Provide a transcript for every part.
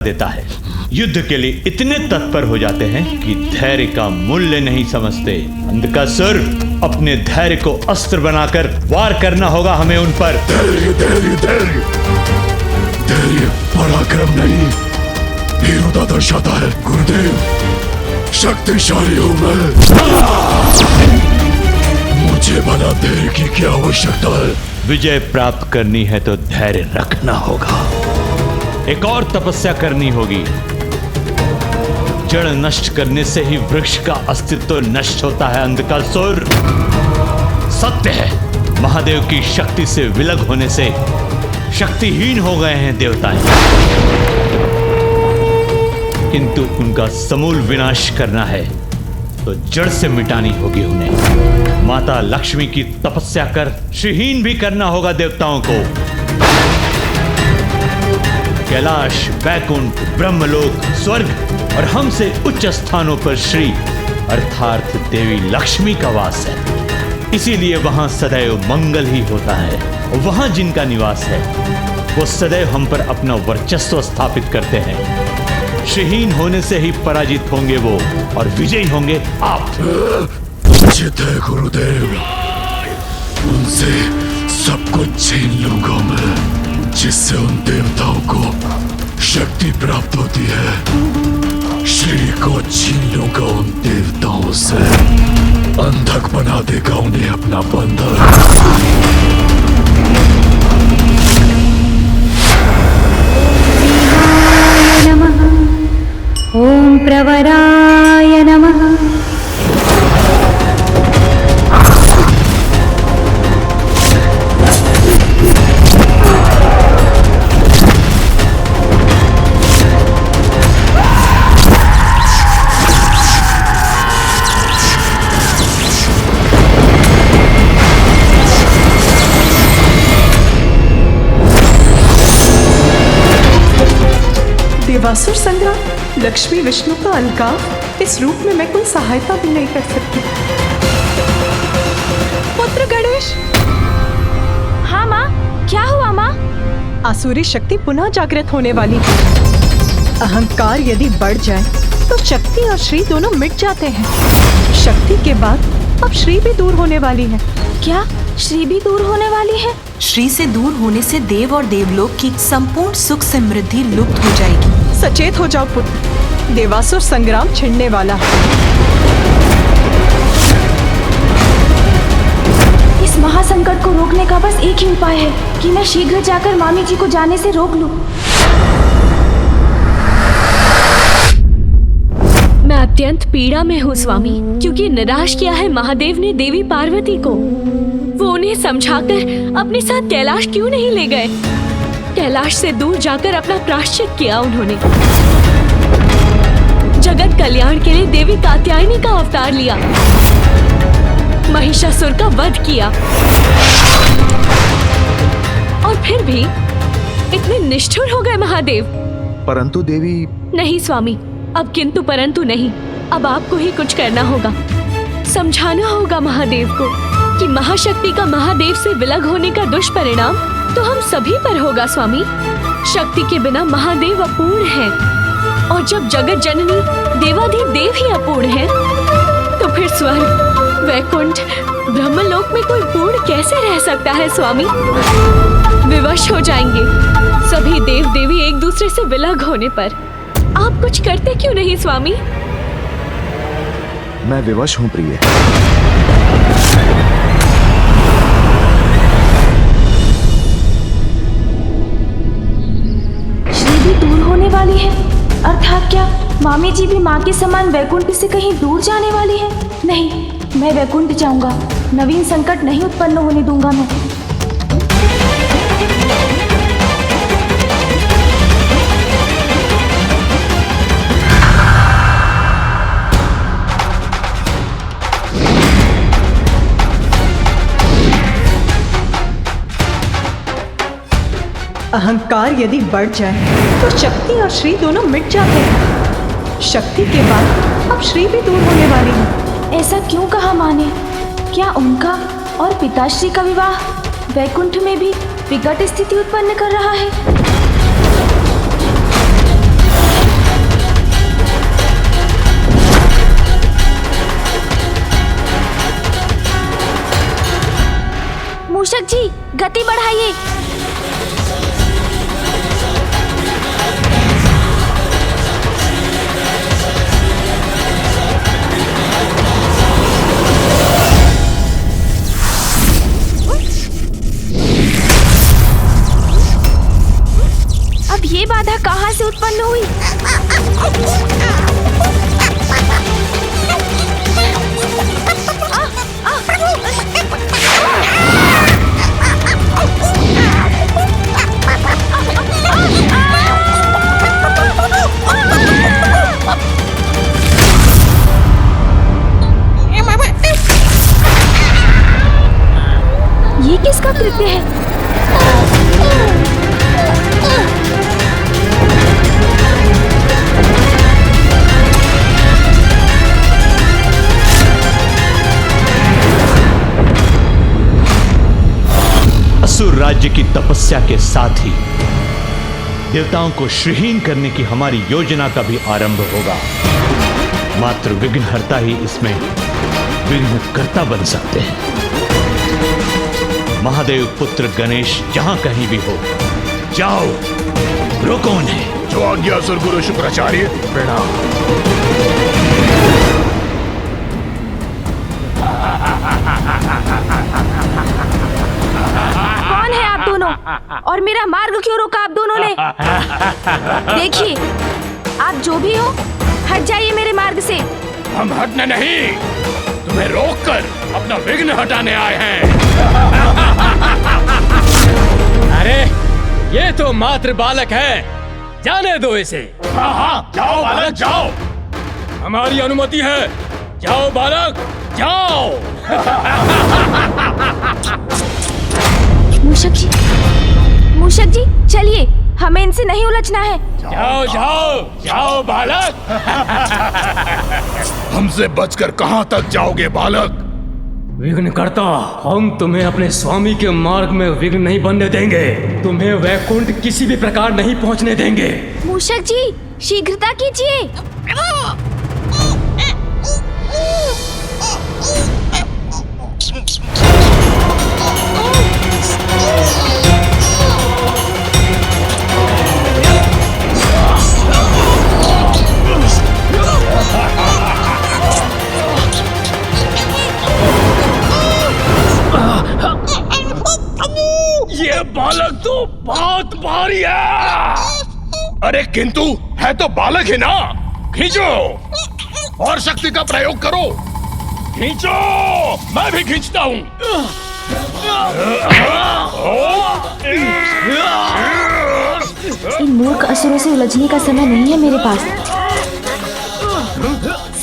देता है। युद्ध के लिए इतने तत्पर हो जाते हैं कि धैर्य का मूल्य नहीं समझते। अंधकासुर, अपने धैर्य को अस्त्र बनाकर वार करना होगा हमें उन पर। धैर्य धैर्य धैर्य धैर्य पराक्रम नहीं, वीरता दर्शाता है। गुरुदेव, शक्तिशाली हूं मैं, मुझे भला धैर्य की क्या आवश्यकता है? विजय प्राप्त करनी है तो धैर्य रखना होगा। एक और तपस्या करनी होगी। जड़ नष्ट करने से ही वृक्ष का अस्तित्व नष्ट होता है। अंधकासुर, सत्य है, महादेव की शक्ति से विलग होने से शक्तिहीन हो गए हैं देवताएं, किंतु उनका समूल विनाश करना है तो जड़ से मिटानी होगी उन्हें। माता लक्ष्मी की तपस्या कर श्रीहीन भी करना होगा देवताओं को। कैलाश, वैकुंठ, ब्रह्मलोक, स्वर्ग और हमसे उच्च स्थानों पर श्री अर्थात देवी लक्ष्मी का वास है। इसीलिए वहां सदैव मंगल ही होता है। वहां जिनका निवास है वो सदैव हम पर अपना वर्चस्व स्थापित करते हैं। श्रीहीन होने से ही पराजित होंगे वो और विजयी होंगे आप। उचित है गुरुदेव, उनसे सब कुछ छीन लूंगा मैं, जिससे उन देवताओं को शक्ति प्राप्त होती है। श्री को छीन लूंगा उन देवताओं से, अंधक बना देगा उन्हें अपना बंधन। ओम प्रवराय नमः। देवासुर संग्राम, लक्ष्मी विष्णु का अलगाव, इस रूप में मैं कोई सहायता भी नहीं कर सकती। पुत्र गणेश। हाँ माँ, क्या हुआ माँ? आसुरी शक्ति पुनः जागृत होने वाली है। अहंकार यदि बढ़ जाए तो शक्ति और श्री दोनों मिट जाते हैं। शक्ति के बाद अब श्री भी दूर होने वाली है। क्या श्री भी दूर होने वाली है? श्री से दूर होने से देव और देवलोक की संपूर्ण सुख समृद्धि लुप्त हो जाएगी। सचेत हो जाओ पुत्र, देवासुर संग्राम छिड़ने वाला है। इस महासंकट को रोकने का बस एक ही उपाय है कि मैं शीघ्र जाकर मामी जी को जाने से रोक लूं। मैं अत्यंत पीड़ा में हूँ स्वामी, क्योंकि निराश किया है महादेव ने देवी पार्वती को। वो उन्हें समझाकर अपने साथ कैलाश क्यों नहीं ले गए? कैलाश से दूर जाकर अपना प्रायश्चित किया उन्होंने। जगत कल्याण के लिए देवी कात्यायनी का अवतार लिया, महिषासुर का वध किया, और फिर भी इतने निष्ठुर हो गए महादेव। परंतु देवी। नहीं स्वामी, अब किंतु परंतु नहीं, अब आपको ही कुछ करना होगा। समझाना होगा महादेव को कि महाशक्ति का महादेव से विलग होने का दुष्परिणाम तो हम सभी पर होगा स्वामी। शक्ति के बिना महादेव अपूर्ण है, और जब जगत जननी देवाधिदेव ही अपूर्ण है तो फिर स्वर्ग, वैकुंठ, ब्रह्मलोक में कोई पूर्ण कैसे रह सकता है स्वामी? विवश हो जाएंगे सभी देव देवी एक दूसरे से विलग होने पर। आप कुछ करते क्यों नहीं स्वामी? मैं विवश हूँ प्रिय। श्री भी दूर होने वाली है, अर्थात क्या मामी जी भी माँ के समान वैकुंठ से कहीं दूर जाने वाली है? नहीं, मैं वैकुंठ जाऊंगा। नवीन संकट नहीं उत्पन्न होने दूंगा मैं। अहंकार यदि बढ़ जाए तो शक्ति और श्री दोनों मिट जाते हैं। शक्ति के बाद अब श्री भी दूर होने वाली है। ऐसा क्यों कहा माँ ने? क्या उनका और पिताश्री का विवाह वैकुंठ में भी विकट स्थिति उत्पन्न कर रहा है? जाइए। अब ये बाधा कहाँ से उत्पन्न हुई? ये किसका कृत्य है? असुर राज्य की तपस्या के साथ ही देवताओं को श्रीहीन करने की हमारी योजना का भी आरंभ होगा। मात्र विघ्नहर्ता ही इसमें विघ्नकर्ता बन सकते हैं। महादेव पुत्र गणेश जहां कहीं भी हो, जाओ, रोको उन्हें। जो आज्ञा असुर गुरु शुक्राचार्य। प्रणाम। कौन है आप दोनों और मेरा मार्ग क्यों रोका आप दोनों ने? देखिए, आप जो भी हो, हट जाइए मेरे मार्ग से। हम हटने नहीं, तुम्हें रोककर अपना विघ्न हटाने आए हैं। अरे ये तो मात्र बालक है, जाने दो इसे। हाँ हाँ, जाओ बालक जाओ। हमारी अनुमति है, जाओ बालक जाओ। मूषक जी चलिए, हमें इनसे नहीं उलझना है। जाओ जाओ जाओ बालक। हमसे बचकर कहाँ तक जाओगे बालक? विघ्नकर्ता, हम तुम्हें अपने स्वामी के मार्ग में विघ्न नहीं बनने देंगे। तुम्हें वैकुंठ किसी भी प्रकार नहीं पहुंचने देंगे। मूषक जी शीघ्रता कीजिए। ये बालक तो बहुत भारी है। अरे किंतु है तो बालक ही ना। खींचो और शक्ति का प्रयोग करो। खींचो, मैं भी खींचता हूँ। इन मूर्ख असुरों से उलझने का समय नहीं है मेरे पास।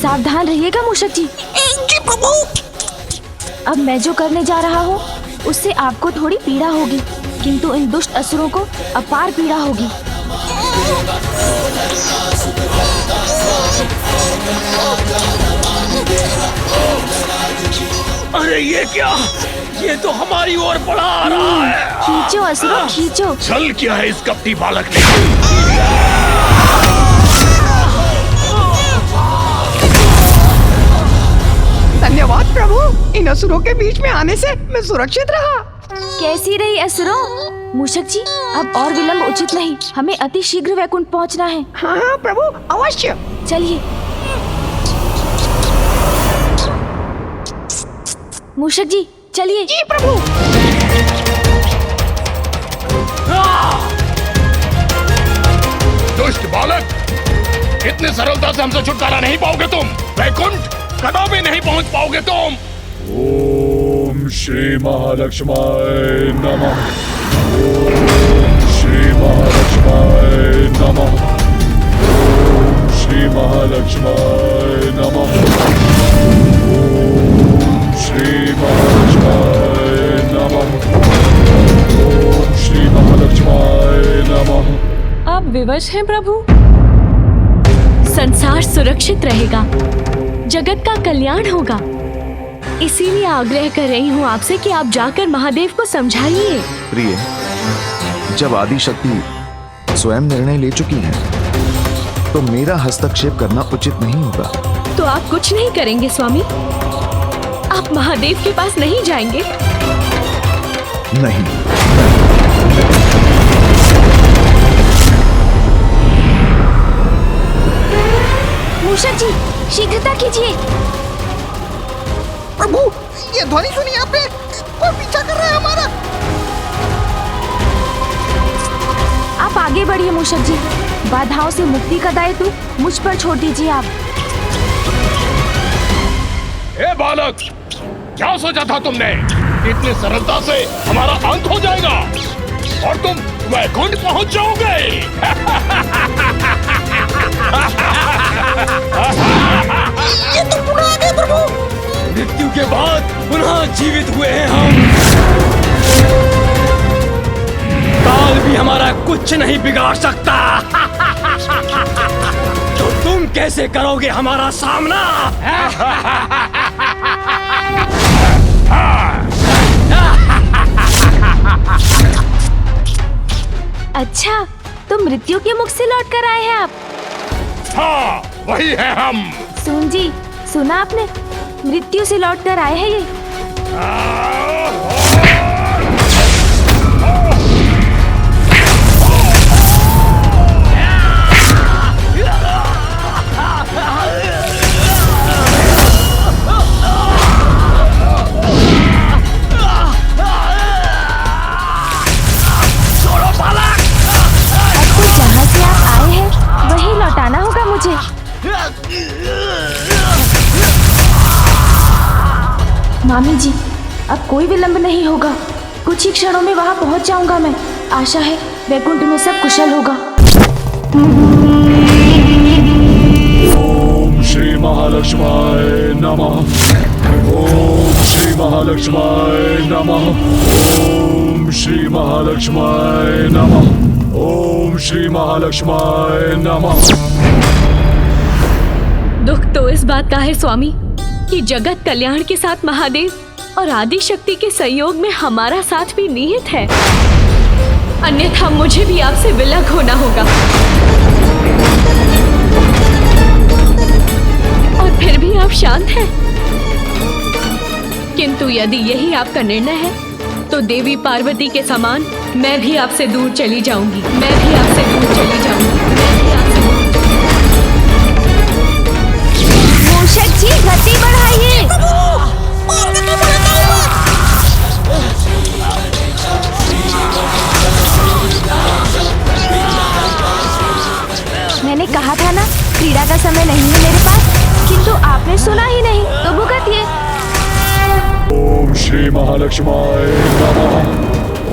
सावधान रहिएगा मूषक जी। अब मैं जो करने जा रहा हूँ उससे आपको थोड़ी पीड़ा होगी, किंतु इन दुष्ट असुरों को अपार पीड़ा होगी। अरे ये क्या? ये तो हमारी ओर बढ़ा आ रहा है। खींचो असुरों खींचो। चल क्या है इस कपटी बालक ने? धन्यवाद प्रभु, इन असुरों के बीच में आने से मैं सुरक्षित रहा। कैसी रही असुरों? मूषक जी अब और विलंब उचित नहीं, हमें अति शीघ्र वैकुंठ पहुंचना है। हाँ प्रभु अवश्य। चलिए। मूषक जी चलिए। जी प्रभु। दुष्ट बालक, इतने सरलता से हमसे छुटकारा नहीं पाओगे तुम। वैकुंठ कदापि नहीं पहुंच पाओगे तुम। ओम श्री महालक्ष्माय नमः। ओम श्री महालक्ष्माय नमः। ओम श्री महालक्ष्माय नमः। ओम श्री महालक्ष्माय नमः। ओम श्री महालक्ष्माय नमः। आप विवश हैं प्रभु? संसार सुरक्षित रहेगा, जगत का कल्याण होगा, इसीलिए आग्रह कर रही हूँ आपसे कि आप जाकर महादेव को समझाइए। प्रिय, जब आदि शक्ति स्वयं निर्णय ले चुकी है तो मेरा हस्तक्षेप करना उचित नहीं होगा। तो आप कुछ नहीं करेंगे स्वामी? आप महादेव के पास नहीं जाएंगे? नहीं, मूषक जी, शीघ्रता कीजिए। प्रभु, ये ध्वनि सुनिए आपने? कोई पीछा कर रहा है हमारा। आप आगे बढ़िए मूषक जी। बाधाओं से मुक्ति का दायित्व मुझ पर छोड़ दीजिए आप। ए बालक, क्या सोचा था तुमने? इतनी सरलता से हमारा अंत हो जाएगा और तुम वैकुंठ पहुंच जाओगे। ये तो पुनः आ गए प्रभु। मृत्यु के बाद पुनः जीवित हुए हैं हम। काल भी हमारा कुछ नहीं बिगाड़ सकता। तो तुम कैसे करोगे हमारा सामना? अच्छा, तो मृत्यु के मुख से लौट कर आए हैं आप? हाँ, वही है हम। सुन जी, सुना आपने? मृत्यु से लौट कर आए हैं ये। लौटाना होगा मुझे। मामी जी, अब कोई विलंब नहीं होगा। कुछ ही क्षणों में वहां पहुंच जाऊंगा मैं। आशा है वैकुंठ में सब कुशल होगा। ओम श्री महालक्ष्माय नमः। ओम श्री महालक्ष्माय नमः। ओम श्री महालक्ष्माय नमः। ओम श्री महालक्ष्माय नमः। दुख तो इस बात का है स्वामी कि जगत कल्याण के साथ महादेव और आदि शक्ति के सहयोग में हमारा साथ भी निहित है, अन्यथा मुझे भी आपसे विलग होना होगा। और फिर भी आप शांत हैं। किंतु यदि यही आपका निर्णय है तो देवी पार्वती के समान मैं भी आपसे दूर चली जाऊंगी। मैं भी आपसे दूर चली जाऊंगी। मैं भी आपसे दूर मूषक जी, गति बढ़ाइए। और गति बढ़ाता हुआ। मैंने कहा था ना, क्रीड़ा का समय नहीं है मेरे पास, किंतु आपने सुना ही नहीं, तो भुगतिए। ओम श्री महालक्ष्माय नमः।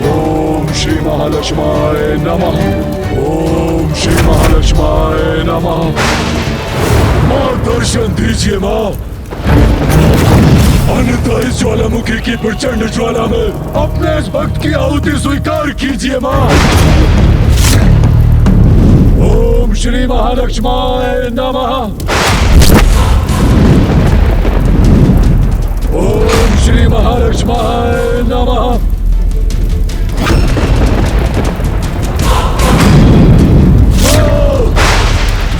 ओम श्री महालक्ष्माय नमः। ओम श्री महालक्ष्माय नमः। माँ, दर्शन दीजिए माँ। अन्यथा इस ज्वालामुखी की प्रचंड ज्वाला में अपने इस भक्त की आहुति स्वीकार कीजिए माँ। ओम श्री महालक्ष्माय नमः। ओम श्री महालक्ष्माय नमः।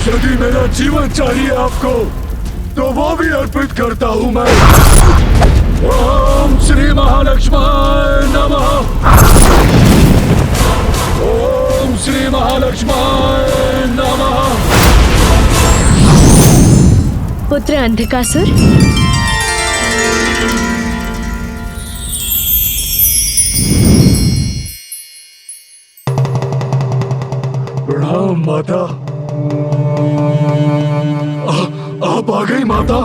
यदि मेरा जीवन चाहिए आपको तो वो भी अर्पित करता हूं मैं। ओम श्री महालक्ष्माय नमः। ओम श्री महालक्ष्माय नमः। पुत्र अंधकासुर, प्रणाम माता। आप आ गई माता।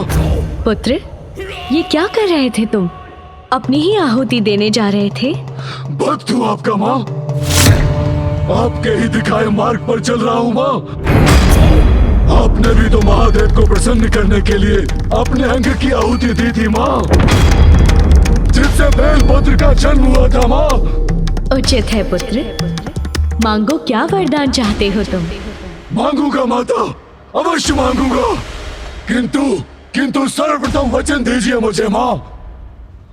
पुत्र, ये क्या कर रहे थे तुम? अपनी ही आहुति देने जा रहे थे? भक्त हूँ आपका माँ। आपके ही दिखाए मार्ग पर चल रहा हूँ माँ। आपने भी तो महादेव को प्रसन्न करने के लिए अपने अंग की आहुति दी थी माँ, जिससे बेलपुत्र का जन्म हुआ था माँ। उचित है पुत्र, मांगो, क्या वरदान चाहते हो तुम? मांगूंगा माता, अवश्य मांगूंगा, किंतु सर्वप्रथम वचन दीजिए मुझे माँ।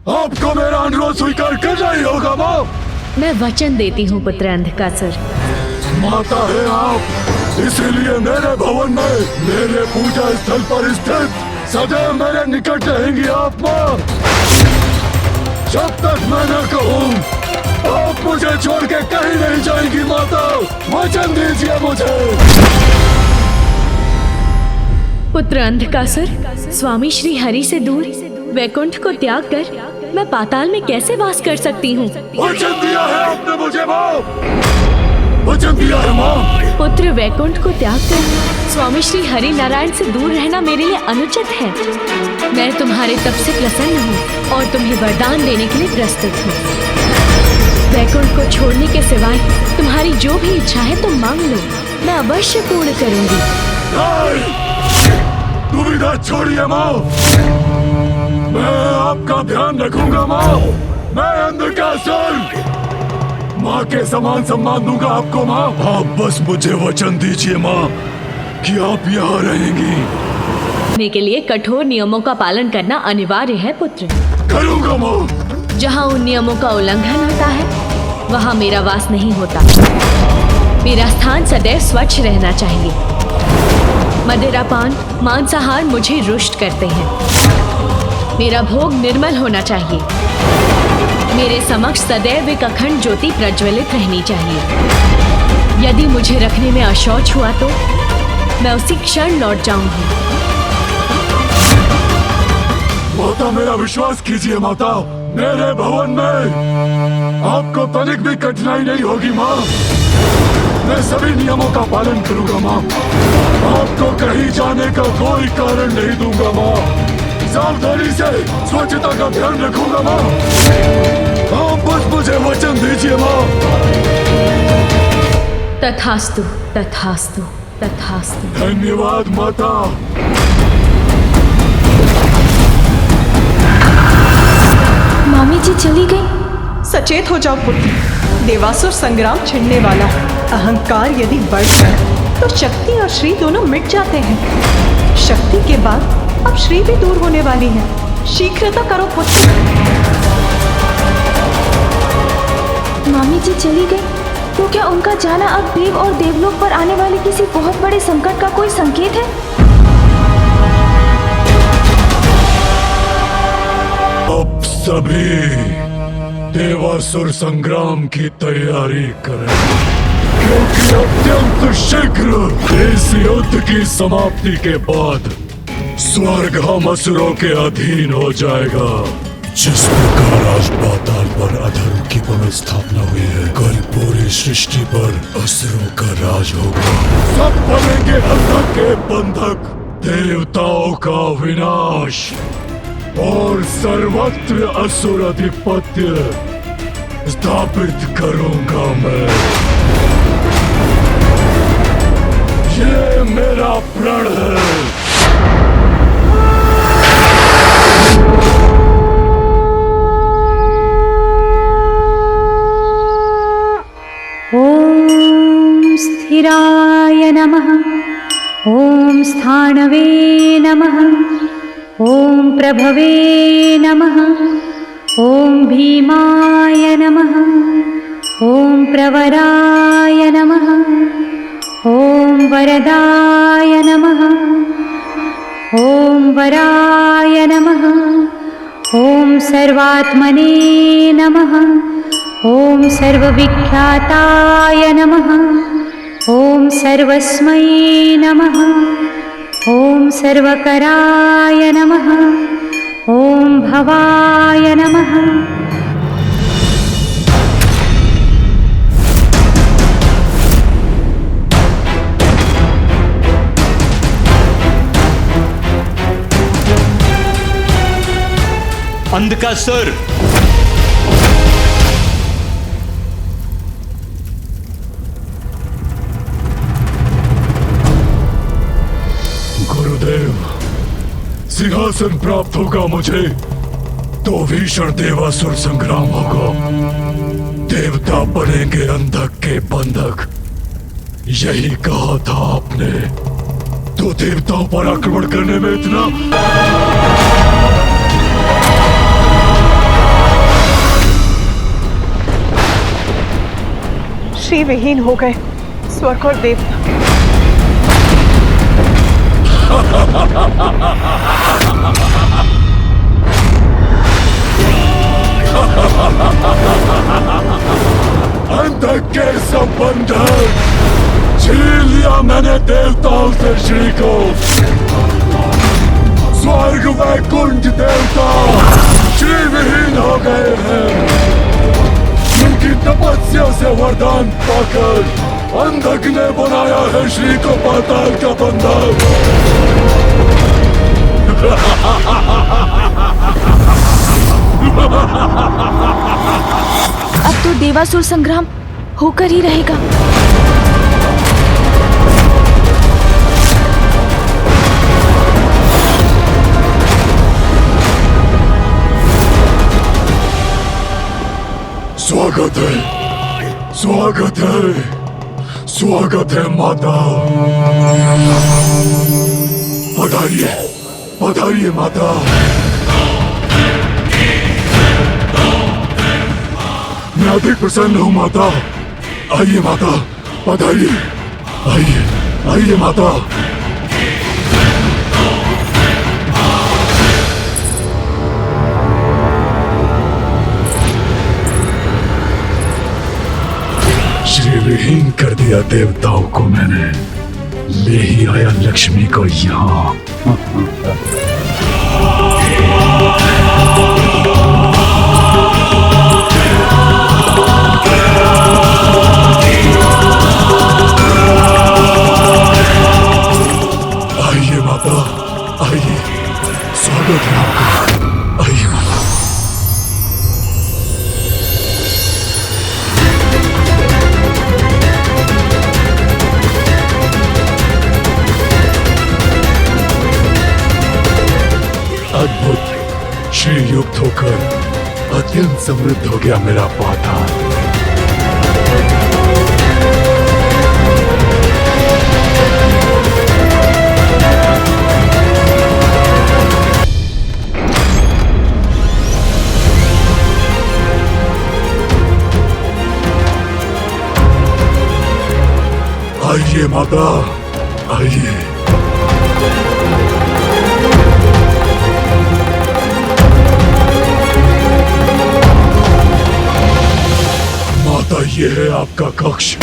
आपको मेरा अनुरोध स्वीकार करना ही होगा माँ। मैं वचन देती हूँ पुत्र अंधकासुर। माता है आप, इसीलिए मेरे भवन में, मेरे पूजा स्थल पर स्थित सदैव मेरे निकट रहेंगी आप माँ। जब तक मैं न कहूँ आप मुझे छोड़ के कहीं नहीं जाएंगी माता, वचन दीजिए मुझे। पुत्र अंधकासुर, स्वामी श्री हरि से दूर वैकुंठ को त्याग कर मैं पाताल में कैसे वास कर सकती हूँ? वचन दिया है आपने मुझे माँ, वचन दिया है माँ। पुत्र, वैकुंठ को त्याग कर स्वामी श्री हरि नारायण से दूर रहना मेरे लिए अनुचित है। मैं तुम्हारे तप से प्रसन्न हूँ और तुम्हें वरदान देने के लिए प्रस्तुत हूँ। वैकुंठ को छोड़ने के सिवाय तुम्हारी जो भी इच्छा है तुम मांग लो, मैं अवश्य पूर्ण करूंगी। दुविधा छोड़िए माँ, मैं आपका ध्यान रखूंगा माँ। मैं अंधकासुर माँ के समान सम्मान दूंगा आपको माँ। आप बस मुझे वचन दीजिए माँ कि आप यहाँ रहेंगी। रहने के लिए कठोर नियमों का पालन करना अनिवार्य है पुत्र। करूंगा माँ। जहाँ उन नियमों का उल्लंघन होता है वहाँ मेरा वास नहीं होता। मेरा स्थान सदैव स्वच्छ रहना चाहिए। मदिरापान, मांसाहार मुझे रुष्ट करते हैं। मेरा भोग निर्मल होना चाहिए। मेरे समक्ष सदैव एक अखंड ज्योति प्रज्वलित रहनी चाहिए। यदि मुझे रखने में अशौच हुआ तो मैं उसी क्षण लौट जाऊंगी। माता, मेरा विश्वास कीजिए माता, मेरे भवन में आपको तनिक भी कठिनाई नहीं होगी माँ। मैं सभी नियमों का पालन करूंगा माँ। आपको कहीं जाने का कोई कारण नहीं दूंगा माँ। सावधानी से स्वच्छता का ध्यान रखूंगा माँ। आप बस मुझे वचन दीजिए माँ। तथास्तु, तथास्तु, तथास्तु। धन्यवाद माता। मामी जी चली गई। सचेत हो जाओ पुत्र, देवासुर संग्राम छिड़ने वाला है। अहंकार यदि बढ़ जाए तो शक्ति और श्री दोनों मिट जाते हैं। शक्ति के बाद अब श्री भी दूर होने वाली है। शीघ्रता करो पुत्र। मामी जी चली गई तो क्या उनका जाना अब देव और देवलोक पर आने वाले किसी बहुत बड़े संकट का कोई संकेत है? अब सभी देवासुर संग्राम की तैयारी करें, क्योंकि अत्यंत शीघ्र इस युद्ध की समाप्ति के बाद स्वर्ग हम असुरों के अधीन हो जाएगा। जिस प्रकार आज पाताल पर अधर्म की पुनर्स्थापना हुई है, कल पूरी सृष्टि पर असुरों का राज होगा। सब बनेंगे अंधक के बंधक, देवताओं का विनाश और सर्वत्र असुर अधिपत्य स्थापित करूंगा मैं। ये मेरा प्रण है। ॐ स्थिराय नमः। ॐ स्थाणवे नमः। ॐ प्रभवे नमः। ॐ भीमाय नमः। ॐ प्रवराय नमः। ॐ वरदाय नमः। ॐ वराय नमः। ॐ सर्वात्मने नमः। ॐ सर्वविख्याताय नमः। ॐ सर्वस्मै नमः। ॐ सर्वकराय नमः। ॐ भवाय नमः। अंधकासुर, गुरुदेव, सिंहासन प्राप्त होगा मुझे तो भीषण देवासुर संग्राम होगा। देवता बनेंगे अंधक के बंधक, यही कहा था आपने। तो देवताओं पर आक्रमण करने में इतना श्री विहीन हो गए स्वर्ग और देवता। ha ha ha ha ha ha ha ha है श्री को। स्वर्ग वैकुंठ देवता श्री विहीन हो गए हैं। उनकी तपस्या से वरदान पाकर अंधक ने बनाया है श्री को पाताल का बंधक। अब तो देवासुर संग्राम होकर ही रहेगा। स्वागत है, स्वागत है, स्वागत है माता। पधारिए, पधारिए माता। मैं अधिक प्रसन्न हूँ माता। आइए माता, पधारिए। आइए, आइए माता। श्री विहीन कर दिया देवताओं को मैंने, ले ही आया लक्ष्मी को यहाँ। आइए माता, आइए, स्वागत है आपका। आइए माता। अद्भुत, श्री युक्त होकर अत्यंत समृद्ध हो गया मेरा पाताल। आइए माता, आइए। माता, ये है आपका कक्ष।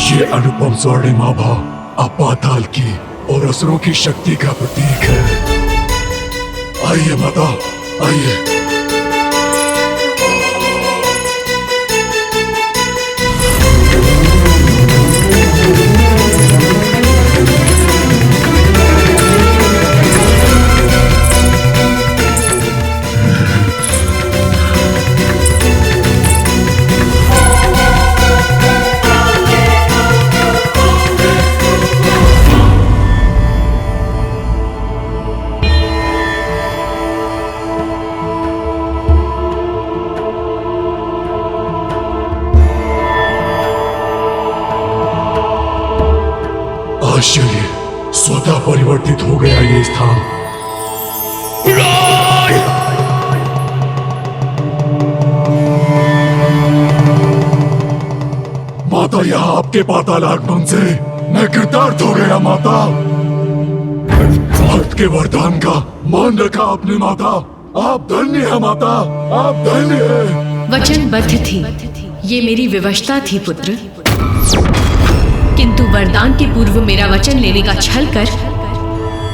ये अनुपम स्वर्णिम आभा अपाताल की और असुरों की शक्ति का प्रतीक है। आइए माता, आइए। आश्चर्य, स्वतः परिवर्तित हो गया ये स्थान। माता, यहाँ आपके पाताल आगमन से मैं कृतार्थ हो गया माता। भक्त के वरदान का मान रखा आपने माता। आप धन्य है माता, आप धन्य है। वचनबद्ध थी, ये मेरी विवशता थी पुत्र। किंतु वरदान के पूर्व मेरा वचन लेने का छल कर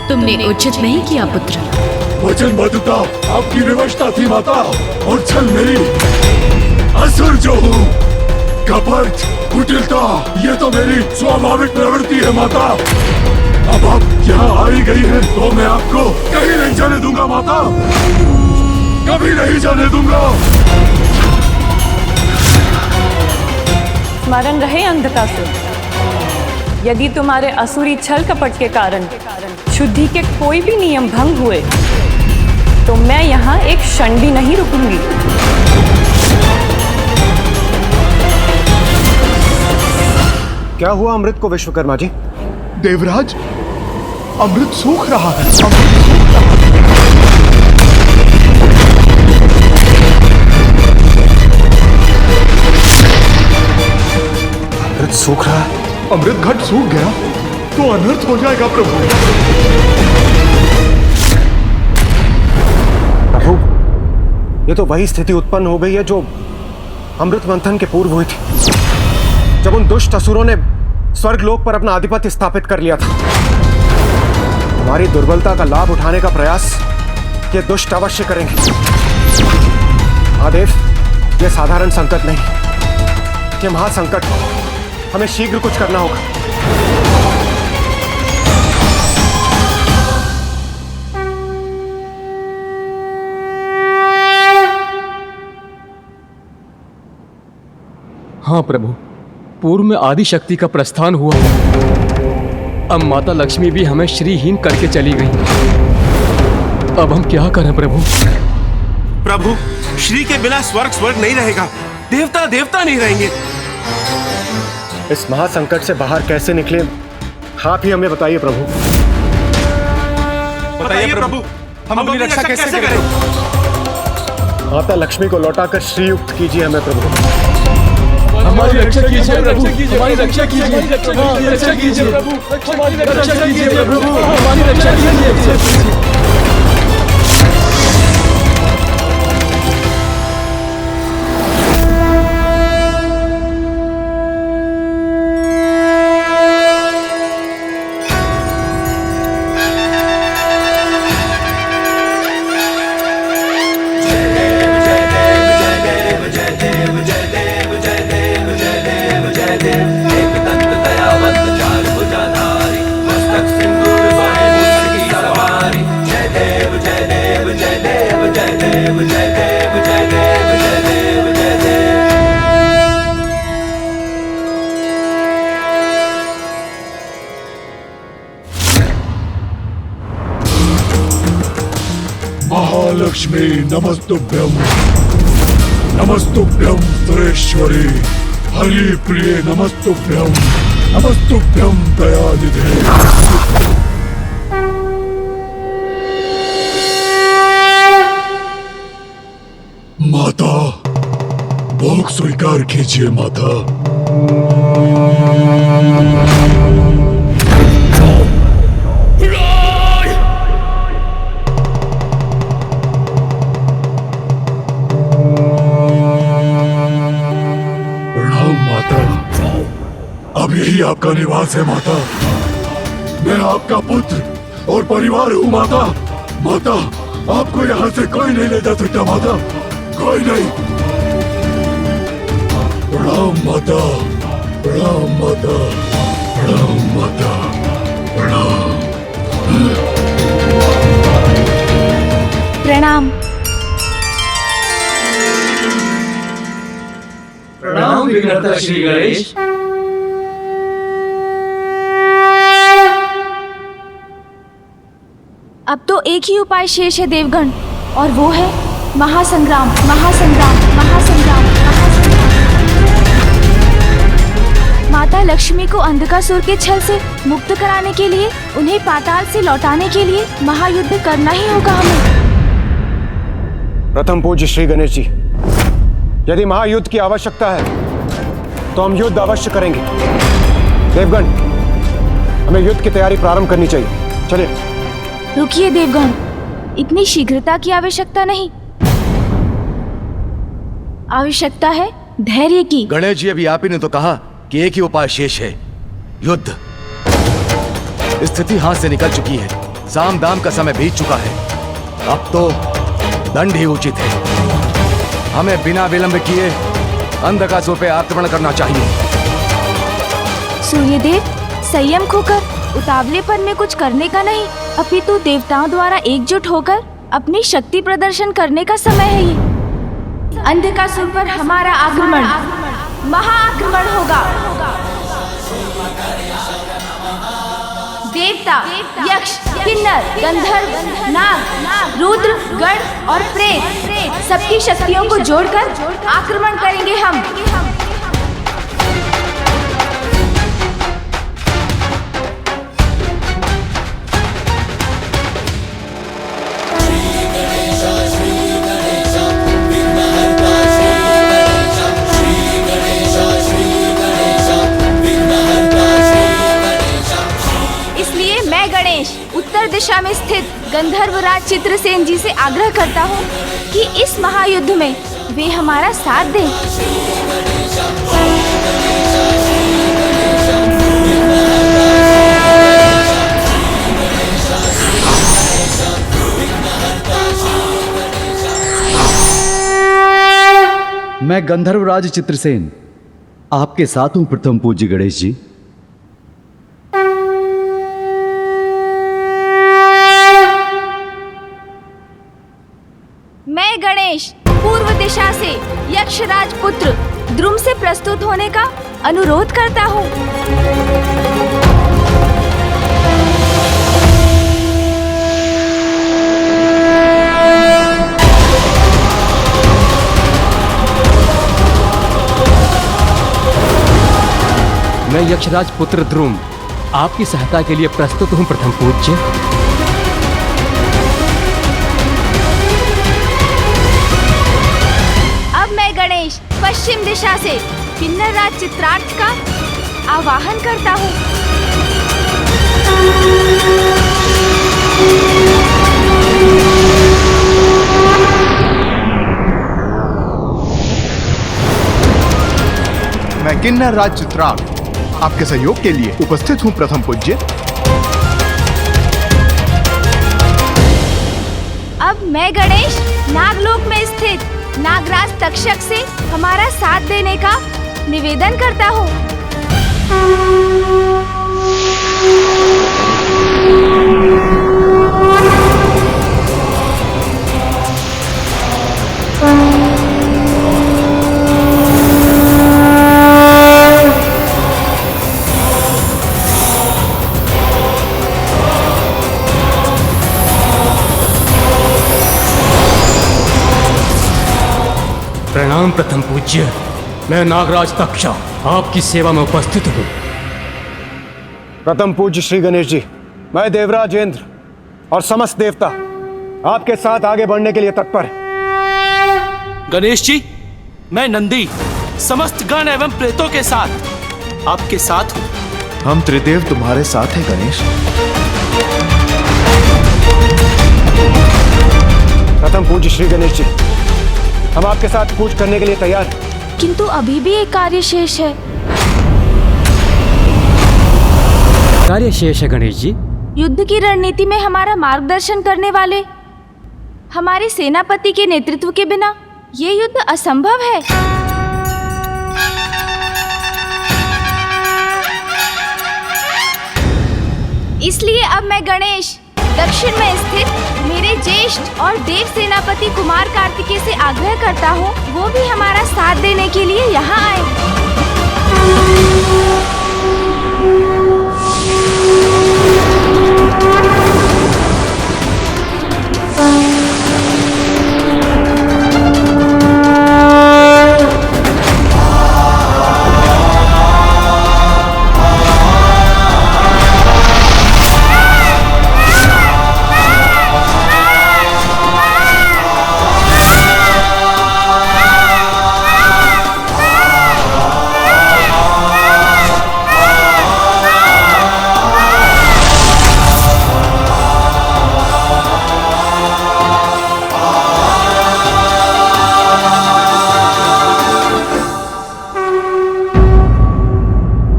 तुमने उचित नहीं किया पुत्र। वचनबद्धता आपकी विवशता थी माता, और छल मेरी। असुर जो हूँ, कपट, कुटिलता, ये तो मेरी स्वाभाविक प्रवृत्ति है माता। अब आप यहाँ आई गई है तो मैं आपको कहीं नहीं जाने दूंगा माता, कभी नहीं जाने दूंगा। स्मरण रहे अंधकासुर, यदि तुम्हारे असुरी छल कपट के कारण शुद्धि के कोई भी नियम भंग हुए तो मैं यहाँ एक क्षण भी नहीं रुकूंगी। क्या हुआ अमृत को विश्वकर्मा जी? देवराज, अमृत सूख रहा है। अमृत सूख रहा है? अमृत घट सूख गया। तो अनर्थ हो जाएगा प्रभु। प्रभु, ये तो वही स्थिति उत्पन्न हो गई है जो अमृत मंथन के पूर्व हुई थी, जब उन दुष्ट असुरों ने स्वर्गलोक पर अपना आधिपत्य स्थापित कर लिया था। हमारी दुर्बलता का लाभ उठाने का प्रयास ये दुष्ट अवश्य करेंगे। महादेव, ये साधारण संकट नहीं, ये महासंकट है। हमें शीघ्र कुछ करना होगा। हाँ प्रभु, पूर्व में आदि शक्ति का प्रस्थान हुआ, अब माता लक्ष्मी भी हमें श्रीहीन करके चली गई। अब हम क्या करें प्रभु? प्रभु, श्री के बिना स्वर्ग स्वर्ग नहीं रहेगा, देवता देवता नहीं रहेंगे। इस महासंकट से बाहर कैसे निकले, आप ही हमें बताइए प्रभु। बताइए प्रभु, हम अपनी रक्षा कैसे करें? माता लक्ष्मी को लौटाकर श्रीयुक्त कीजिए हमें प्रभु। हमारी रक्षा कीजिए प्रभु, हमारी रक्षा कीजिए, हमारी रक्षा कीजिए प्रभु, हमारी रक्षा कीजिए प्रभु, हमारी रक्षा कीजिए। महालक्ष्मी नमस्तुभ्यं, नमस्तुभ्यं सुरेश्वरी, हरि प्रिय नमस्तुभ्यं, नमस्तुभ्यं दयानिधे। माता, भोग स्वीकार कीजिए माता। अब यही आपका निवास है माता। मैं आपका पुत्र और परिवार हूँ माता। माता, आपको यहाँ से कोई नहीं ले जा सकता माता, कोई नहीं। प्रणाम माता, प्रणाम माता, प्रणाम माता, प्रणाम। प्रणाम। प्रणाम विघ्नहर्ता श्री गणेश। अब तो एक ही उपाय शेष है देवगण, और वो है महासंग्राम, महासंग्राम, महासंग्राम, महासंग्राम। माता लक्ष्मी को अंधकासुर के छल से मुक्त कराने के लिए, उन्हें पाताल से लौटाने के लिए महायुद्ध करना ही होगा हमें। प्रथम पूज्य श्री गणेश जी, यदि महायुद्ध की आवश्यकता है तो हम युद्ध अवश्य करेंगे। देवगण, हमें युद्ध की तैयारी प्रारंभ करनी चाहिए। चलिए। रुकिए देवगण, इतनी शीघ्रता की आवश्यकता नहीं, आवश्यकता है धैर्य की। गणेश जी, अभी आप ही ने तो कहा कि एक ही उपाय शेष है, युद्ध। स्थिति हाथ से निकल चुकी है, साम दाम का समय बीत चुका है, अब तो दंड ही उचित है। हमें बिना विलंब किए अंधकासुर पे आक्रमण करना चाहिए। सूर्यदेव, संयम खोकर उतावलेपन में कुछ करने का नहीं, अपितु देवताओं द्वारा एकजुट होकर अपनी शक्ति प्रदर्शन करने का समय है ये। अंधकासुर पर हमारा आक्रमण, महाआक्रमण होगा। देवता, यक्ष, किन्नर, गंधर्व, नाग, रुद्र, गण और प्रेत सबकी शक्तियों को जोड़कर आक्रमण करेंगे हम। मैं गणेश उत्तर दिशा में स्थित गंधर्वराज चित्रसेन जी से आग्रह करता हूँ कि इस महायुद्ध में वे हमारा साथ दें। मैं गंधर्वराज चित्रसेन आपके साथ हूं प्रथम पूज्य गणेश जी। मैं गणेश पूर्व दिशा से यक्षराज पुत्र द्रुम से प्रस्तुत होने का अनुरोध करता हूँ। मैं यक्षराज पुत्र ध्रुम आपकी सहायता के लिए प्रस्तुत हूँ प्रथम पूज्य। गणेश पश्चिम दिशा से किन्नर राज चित्रार्थ का आवाहन करता हूँ। मैं किन्नर राज चित्रार्थ आपके सहयोग के लिए उपस्थित हूँ प्रथम पूज्य। अब मैं गणेश नागलोक में स्थित नागराज तक्षक से हमारा साथ देने का निवेदन करता हूँ। प्रणाम प्रथम पूज्य। मैं नागराज तक्षक आपकी सेवा में उपस्थित हूँ। प्रथम पूज्य श्री गणेश जी, मैं देवराज इंद्र और समस्त देवता आपके साथ आगे बढ़ने के लिए तत्पर है। गणेश जी, मैं नंदी समस्त गण एवं प्रेतों के साथ आपके साथ हूँ। हम त्रिदेव तुम्हारे साथ हैं गणेश। प्रथम पूज्य श्री गणेश जी, हम आपके साथ कूच करने के लिए तैयार हैं। किंतु अभी भी एक कार्य शेष है। कार्य शेष है गणेश जी? युद्ध की रणनीति में हमारा मार्गदर्शन करने वाले हमारे सेनापति के नेतृत्व के बिना ये युद्ध असंभव है। इसलिए अब मैं गणेश दक्षिण में स्थित मेरे ज्येष्ठ और देव सेनापति कुमार कार्तिकेय से आग्रह करता हूँ वो भी हमारा साथ देने के लिए यहाँ आए।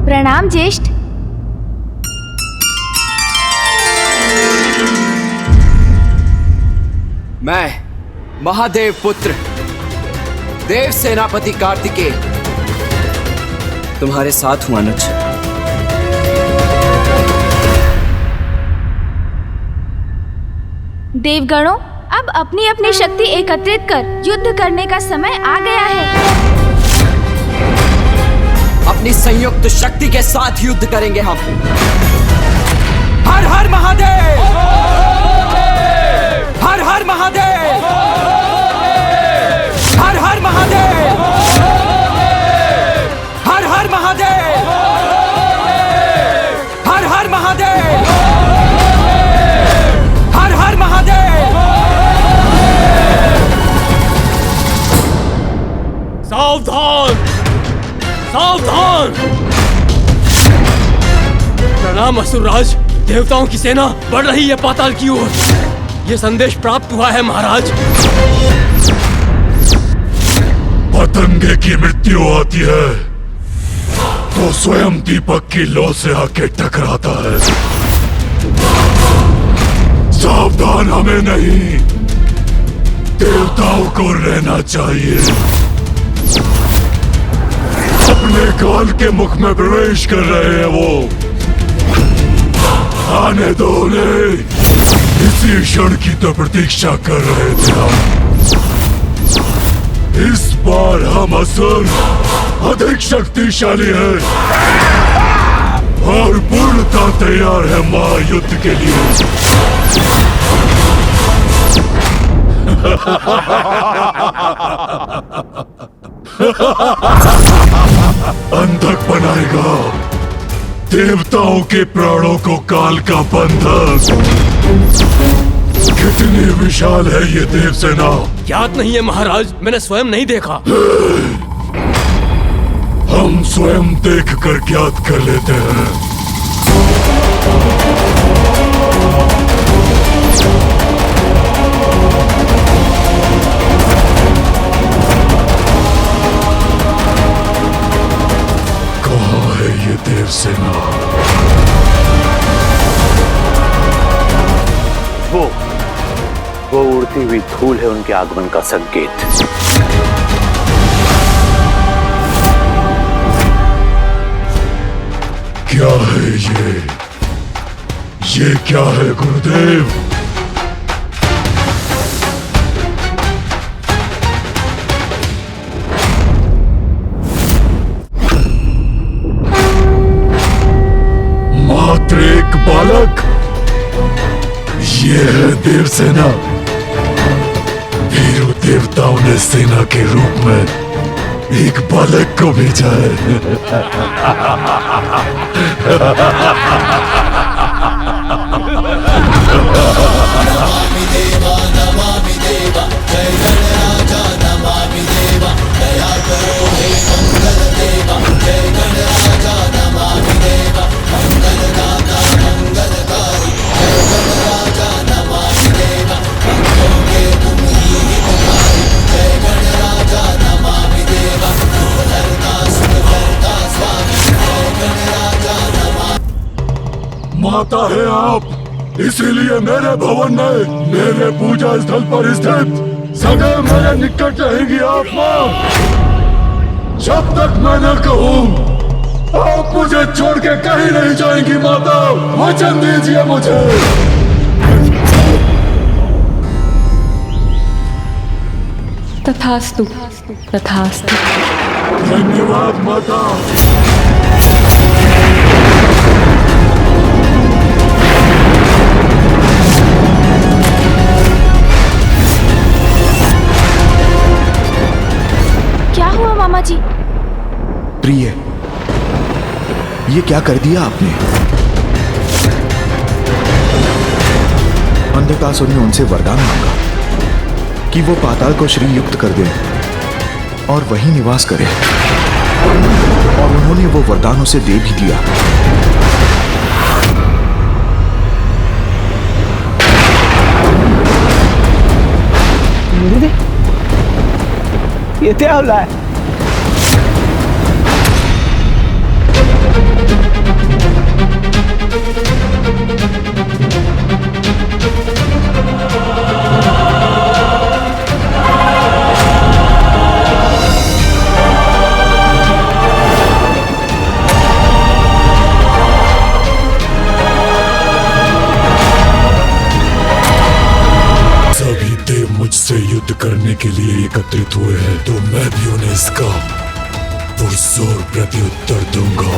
प्रणाम ज्येष्ठ। मैं महादेव पुत्र देव सेनापति कार्तिकेय तुम्हारे साथ हूं अनुज। देवगणों, अब अपनी अपनी शक्ति एकत्रित कर युद्ध करने का समय आ गया है। अपनी संयुक्त शक्ति के साथ युद्ध करेंगे हम। हर हर महादेव, हर हर महादेव, हर हर महादेव, हर हर महादेव, हर हर महादेव, हर हर महादेव। सावधान, सावधान। प्रणाम असुरराज। देवताओं की सेना बढ़ रही है पाताल की ओर। ये संदेश प्राप्त हुआ है महाराज। पतंगे की मृत्यु होती है तो स्वयं दीपक की लौ से आके टकराता है। सावधान हमें नहीं, देवताओं को रहना चाहिए। अपने काल के मुख में प्रवेश कर रहे हैं वो, आने दो उन्हें। इसी क्षण की तो प्रतीक्षा कर रहे थे हम। इस बार हम असुर अधिक शक्तिशाली है और पूर्णता तैयार है महायुद्ध के लिए। अंधक बनाएगा देवताओं के प्राणों को काल का बंधक। कितनी विशाल है ये देव सेना। याद नहीं है महाराज, मैंने स्वयं नहीं देखा। हम स्वयं देखकर ज्ञात कर लेते हैं। कहाँ है ये देव सेना? वो उड़ती हुई धूल है उनके आगमन का संकेत। क्या है ये क्या है गुरुदेव? मात्र एक बालक, ये है देव सेना। वीरों देवताओं ने सेना के रूप में एक बालक को भेजा है। माता है आप, इसीलिए मेरे भवन में, मेरे पूजा स्थल पर स्थित सदैव मेरे निकट रहेंगी आप माँ। जब तक मैं न कहूँ आप मुझे छोड़ के कहीं नहीं जाएंगी माता। वचन दीजिए मुझे। तथास्तु, तथास्तु। धन्यवाद माता। क्या हुआ मामा जी? प्रिय, ये क्या कर दिया आपने? अंधकासुर ने उनसे वरदान मांगा कि वो पाताल को श्री युक्त कर दे और वहीं निवास करे, और उन्होंने वो वरदान उसे दे भी दिया। ये क्या हो रहा है? सभी देव मुझसे युद्ध करने के लिए एकत्रित हुए हैं, तो मैं भी उन्हें इसका पुरजोर प्रत्युत्तर दूंगा।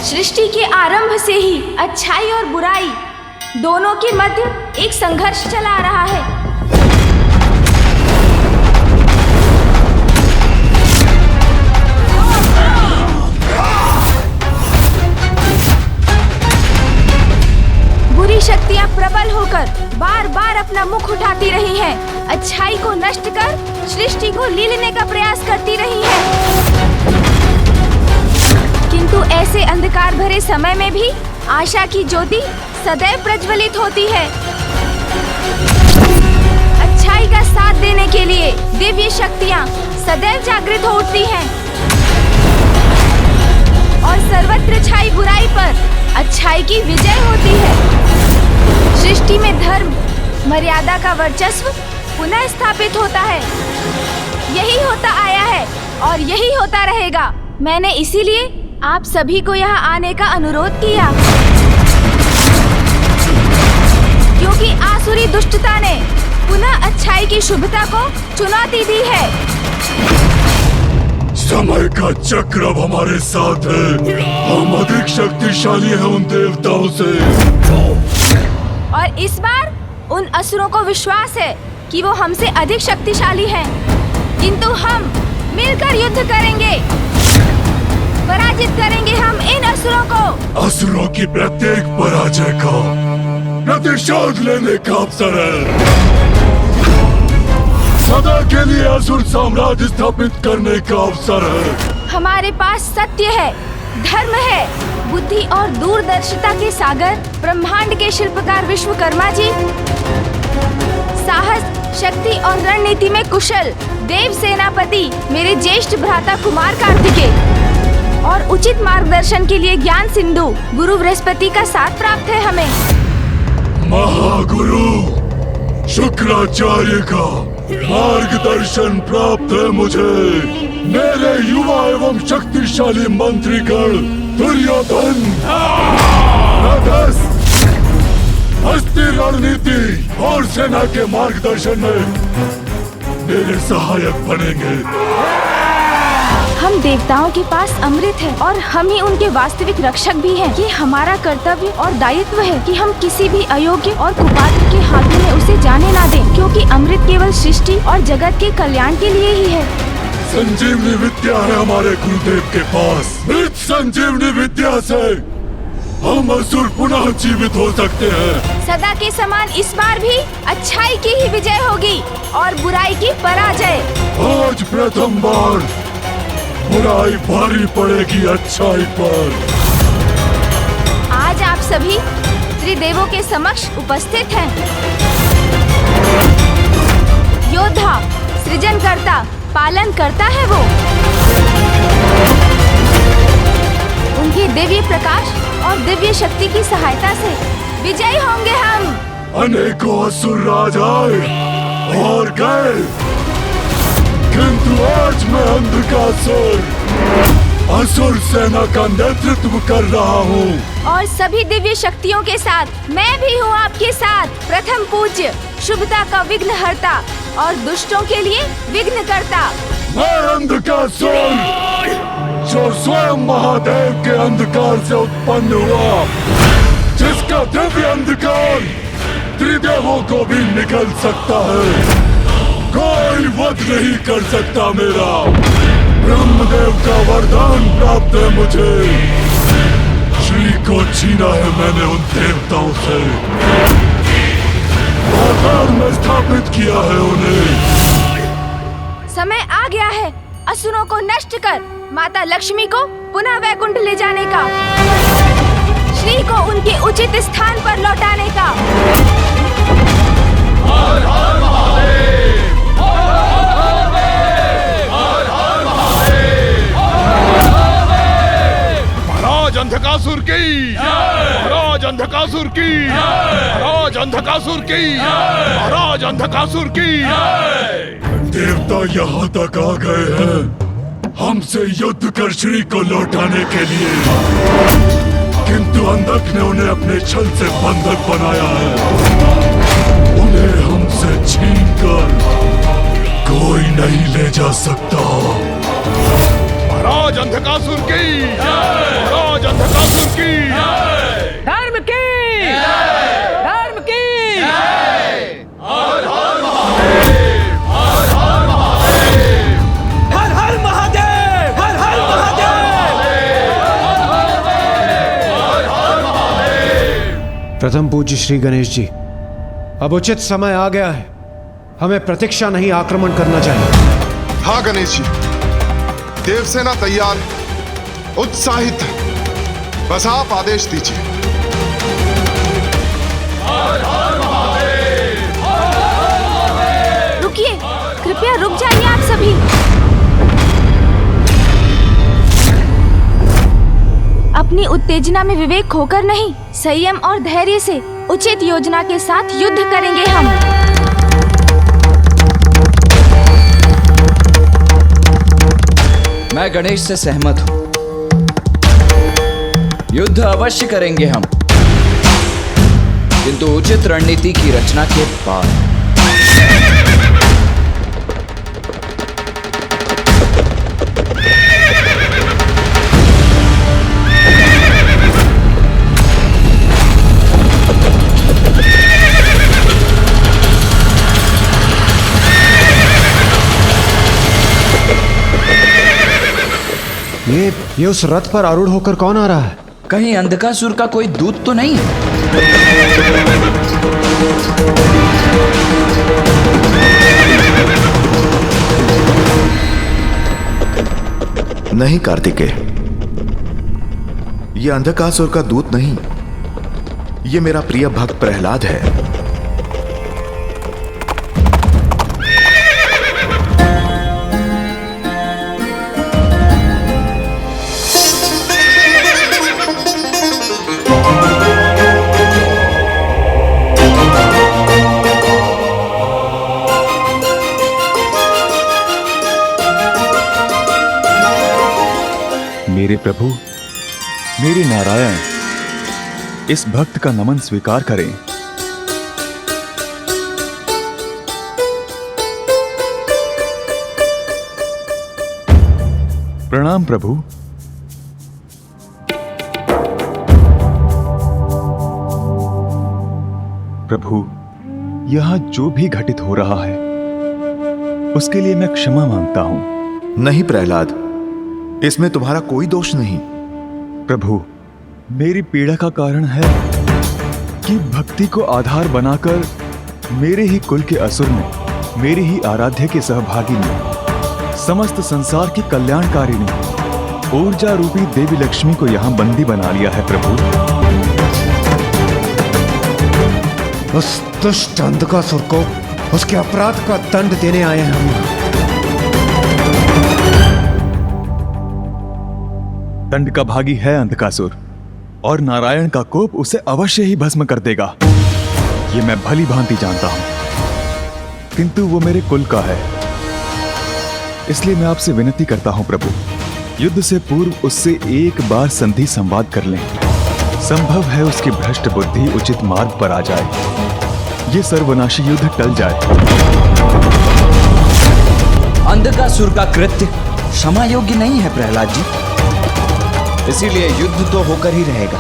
सृष्टि के आरंभ से ही अच्छाई और बुराई दोनों के मध्य एक संघर्ष चला आ रहा है। बुरी शक्तियां प्रबल होकर बार अपना मुख उठाती रही हैं, अच्छाई को नष्ट कर सृष्टि को लीलने का प्रयास करती रही हैं। किंतु ऐसे अंधकार भरे समय में भी आशा की ज्योति सदैव प्रज्वलित होती है। अच्छाई का साथ देने के लिए दिव्य शक्तियाँ सदैव जागृत हो उठती हैं और सर्वत्र छाई बुराई पर अच्छाई की विजय होती है। सृष्टि में धर्म मर्यादा का वर्चस्व पुनः स्थापित होता है। यही होता आया है और यही होता रहेगा। मैंने इसीलिए आप सभी को यहाँ आने का अनुरोध किया, क्योंकि आसुरी दुष्टता ने पुनः अच्छाई की शुभता को चुनौती दी है। समय का चक्र अब हमारे साथ है। हम अधिक शक्तिशाली हैं उन देवताओं से। और इस बार उन असुरों को विश्वास है कि वो हमसे अधिक शक्तिशाली हैं, किंतु हम मिलकर युद्ध करेंगे, पराजित करेंगे हम इन असुरों को। असुरों की प्रत्येक पराजय का प्रतिशोध लेने का अवसर है। सदा के लिए असुर साम्राज्य स्थापित करने का अवसर है। हमारे पास सत्य है, धर्म है, बुद्धि और दूरदर्शिता के सागर ब्रह्मांड के शिल्पकार विश्वकर्मा जी, साहस, शक्ति और रणनीति में कुशल देव सेनापति मेरे ज्येष्ठ भ्राता कुमार कार्तिकेय और उचित मार्गदर्शन के लिए ज्ञान सिंधु गुरु बृहस्पति का साथ प्राप्त है हमें। महागुरु शुक्राचार्य का मार्गदर्शन प्राप्त है मुझे। मेरे युवा एवं शक्तिशाली मंत्रीगण दुर्योधन, नभस, हस्ती रणनीति और सेना के मार्गदर्शन में मेरे सहायक बनेंगे। हम देवताओं के पास अमृत है और हम ही उनके वास्तविक रक्षक भी हैं। ये हमारा कर्तव्य और दायित्व है कि हम किसी भी अयोग्य और कुपात्र के हाथों में उसे जाने ना दें, क्योंकि अमृत केवल सृष्टि और जगत के कल्याण के लिए ही है। संजीवनी विद्या है हमारे गुरुदेव के पास। इस संजीवनी विद्या से हम असुर पुनः जीवित हो सकते हैं। सदा के समान इस बार भी अच्छाई की ही विजय होगी और बुराई की पराजय। आज प्रथम बार बुराई भारी पड़ेगी अच्छाई पर। आज आप सभी त्रिदेवों के समक्ष उपस्थित हैं। योद्धा, सृजनकर्ता, पालन करता है वो। उनकी दिव्य प्रकाश और दिव्य शक्ति की सहायता से विजयी होंगे हम। अनेकों असुर राज आए और गए, किंतु आज मैं अंधकासुर असुर सेना का नेतृत्व कर रहा हूँ। और सभी दिव्य शक्तियों के साथ मैं भी हूँ आपके साथ। प्रथम पूज्य, शुभता का विघ्नहर्ता और दुष्टों के लिए विघ्न करता। मैं अंधकासुर जो स्वयं महादेव के अंधकार से उत्पन्न हुआ, जिसका दिव्य अंधकार त्रिदेवों को भी निकल सकता है। कोई वध नहीं कर सकता मेरा। ब्रह्मदेव का वरदान प्राप्त है मुझे। श्री को छीना है मैंने उन देवताओं से। आधार में स्थापित किया है उन्हें। समय आ गया है असुरों को नष्ट कर माता लक्ष्मी को पुनः वैकुंठ ले जाने का, श्री को उनके उचित स्थान पर लौटाने का। हर हर महादेव, महाराज अंधकासुर की, महाराज अंधकासुर की, महाराज अंधकासुर की, महाराज अंधकासुर की। देवता यहाँ तक आ गए हैं हमसे युद्ध कर श्री को लौटाने के लिए, किंतु अंधक ने उन्हें अपने छल से बंधक बनाया है। उन्हें हमसे छीनकर कोई नहीं ले जा सकता। महाराज अंधकासुर की, महाराज अंधकासुर की। धर्म की, धर्म की। हर हर महादेव, हर हर महादेव, हर हर महादेव, हर हर प्रथम पूज्य श्री गणेश जी, अब उचित समय आ गया है। हमें प्रतीक्षा नहीं, आक्रमण करना चाहिए। हाँ गणेश जी, देवसेना तैयार है, उत्साहित है। बस आप आदेश दीजिए। रुकिए, कृपया रुक जाइए आप सभी। अपनी उत्तेजना में विवेक खोकर नहीं, संयम और धैर्य से उचित योजना के साथ युद्ध करेंगे हम। मैं गणेश से सहमत हूं। युद्ध अवश्य करेंगे हम, किंतु उचित रणनीति की रचना के बाद। ये उस रथ पर आरूढ़ होकर कौन आ रहा है? कहीं अंधकासुर का कोई दूत तो नहीं है? नहीं कार्तिकेय, यह अंधकासुर का दूत नहीं, यह मेरा प्रिय भक्त प्रहलाद है। मेरे प्रभु, मेरे नारायण, इस भक्त का नमन स्वीकार करें। प्रणाम प्रभु। प्रभु, यहां जो भी घटित हो रहा है उसके लिए मैं क्षमा मांगता हूं। नहीं प्रहलाद, इसमें तुम्हारा कोई दोष नहीं। प्रभु, मेरी पीड़ा का कारण है कि भक्ति को आधार बनाकर मेरे ही कुल के असुर ने, मेरे ही आराध्य के सहभागी ने, समस्त संसार की कल्याणकारिणी ऊर्जा रूपी देवी लक्ष्मी को यहां बंदी बना लिया है। प्रभु, उस दुष्ट अंधकासुर को उसके अपराध का दंड देने आए हैं हम। दंड का भागी है अंधकासुर, और नारायण का कोप उसे अवश्य ही भस्म कर देगा। ये मैं भली भांति जानता हूं, किंतु वो मेरे कुल का है। इसलिए मैं आपसे विनती करता हूं प्रभु, युद्ध से पूर्व उससे एक बार संधि संवाद कर लें। संभव है उसकी भ्रष्ट बुद्धि उचित मार्ग पर आ जाए, ये सर्वनाशी युद्ध टल जाए। अंधकासुर का कृत्य क्षमा योग्य नहीं है प्रहलाद जी, इसीलिए युद्ध तो होकर ही रहेगा।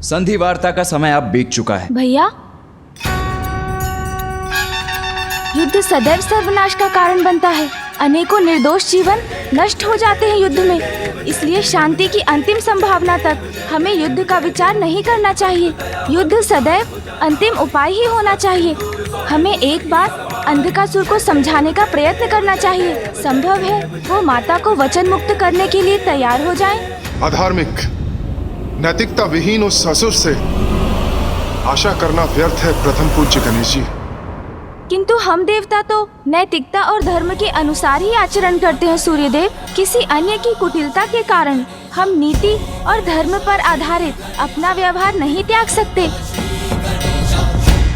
संधि वार्ता का समय अब बीत चुका है। भैया, युद्ध सदैव सर्वनाश का कारण बनता है। अनेकों निर्दोष जीवन नष्ट हो जाते हैं युद्ध में। इसलिए शांति की अंतिम संभावना तक हमें युद्ध का विचार नहीं करना चाहिए। युद्ध सदैव अंतिम उपाय ही होना चाहिए। हमें एक बार अंधकासुर को समझाने का प्रयत्न करना चाहिए। संभव है वो माता को वचन मुक्त करने के लिए तैयार हो जाएं। अधार्मिक, नैतिकता विहीन उस असुर से आशा करना व्यर्थ है प्रथम पूज्य गणेश जी। किंतु हम देवता तो नैतिकता और धर्म के अनुसार ही आचरण करते हैं सूर्यदेव। किसी अन्य की कुटिलता के कारण हम नीति और धर्म पर आधारित अपना व्यवहार नहीं त्याग सकते।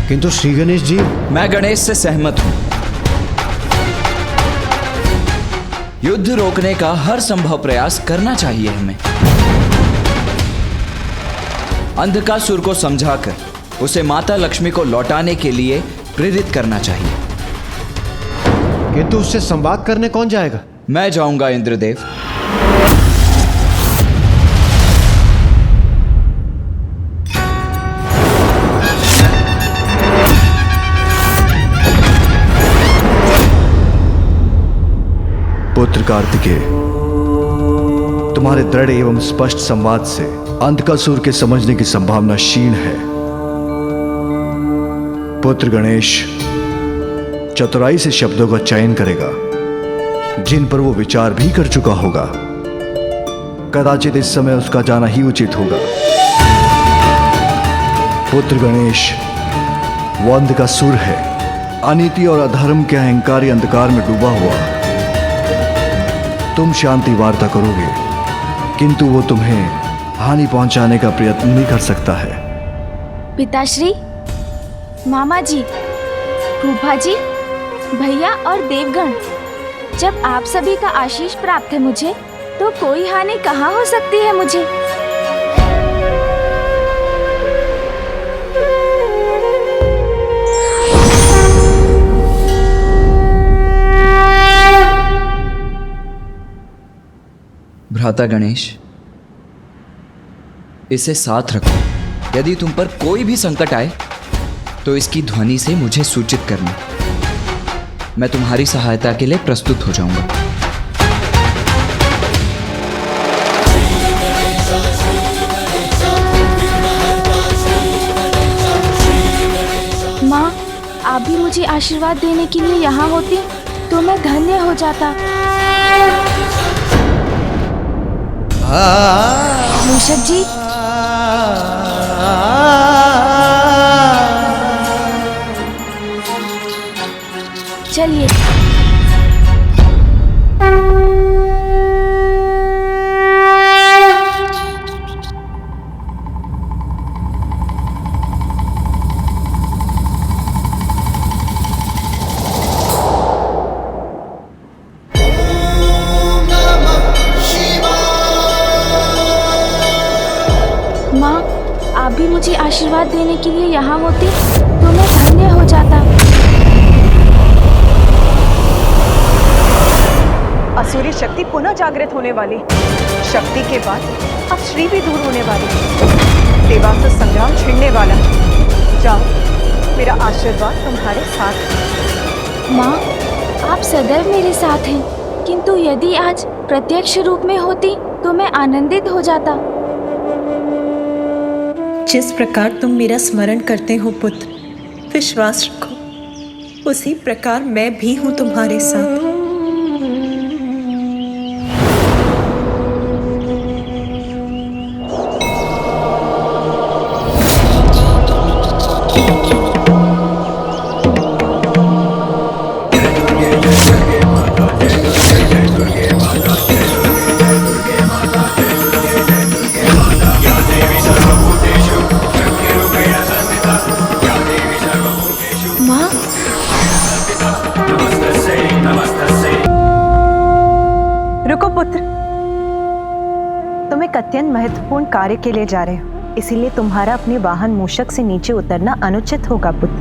किंतु श्री गणेश जी, मैं गणेश से सहमत हूं। युद्ध रोकने का हर संभव प्रयास करना चाहिए हमें। अंधकासुर को समझाकर उसे माता लक्ष्मी को लौटाने के लिए प्रेरित करना चाहिए। किंतु उससे संवाद करने कौन जाएगा? मैं जाऊंगा इंद्रदेव। पुत्र कार्तिकेय, तुम्हारे दृढ़ एवं स्पष्ट संवाद से अंधकासुर के समझने की संभावना क्षीण है। पुत्र गणेश चतुराई से शब्दों का चयन करेगा जिन पर वो विचार भी कर चुका होगा। कदाचित इस समय उसका जाना ही उचित होगा। पुत्र गणेश वो अंधकासुर है, अनीति और अधर्म के अहंकारी अंधकार में डूबा हुआ। तुम शांति वार्ता करोगे किंतु वो तुम्हें हानि पहुंचाने का प्रयत्न नहीं कर सकता है। पिताश्री, मामा जी, फूफा जी, भैया और देवगण, जब आप सभी का आशीष प्राप्त है मुझे, तो कोई हानि कहाँ हो सकती है मुझे। भ्राता गणेश, इसे साथ रखो। यदि तुम पर कोई भी संकट आए तो इसकी ध्वनि से मुझे सूचित करना। मैं तुम्हारी सहायता के लिए प्रस्तुत हो जाऊंगा। माँ, आप भी मुझे आशीर्वाद देने के लिए यहाँ होती तो मैं धन्य हो जाता। मूषक जी, चलिए। माँ, आप भी मुझे आशीर्वाद देने के लिए यहाँ होती तो मैं धन्य हो जाता। असुरी शक्ति पुनः जागृत होने वाली। शक्ति के बाद अब श्री भी दूर होने वाली। देवासुर संग्राम छिड़ने वाला। जाओ, मेरा आशीर्वाद तुम्हारे साथ है। माँ, आप सदैव मेरे साथ हैं, किंतु यदि आज प्रत्यक्ष रूप में होती तो मैं आनंदित हो जाता। जिस प्रकार तुम मेरा स्मरण करते हो पुत्र, विश्वास रखो उसी प्रकार मैं भी हूँ तुम्हारे साथ। रुको पुत्र, तुम एक अत्यंत महत्वपूर्ण कार्य के लिए जा रहे हो, इसीलिए तुम्हारा अपने वाहन मूषक से नीचे उतरना अनुचित होगा पुत्र।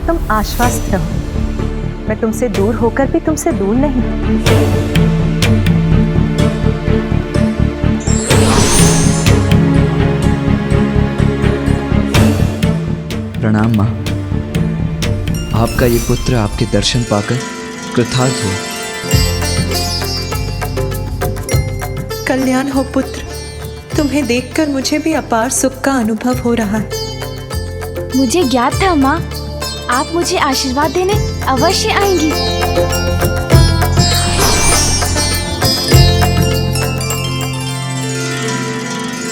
तुम आश्वस्त रहो, मैं तुमसे दूर होकर भी तुमसे दूर नहीं। प्रणाम माँ। आपका ये पुत्र आपके दर्शन पाकर कृतार्थ हो। कल्याण हो पुत्र, तुम्हें देखकर मुझे भी अपार सुख का अनुभव हो रहा है। मुझे ज्ञात था माँ, आप मुझे आशीर्वाद देने अवश्य आएंगी।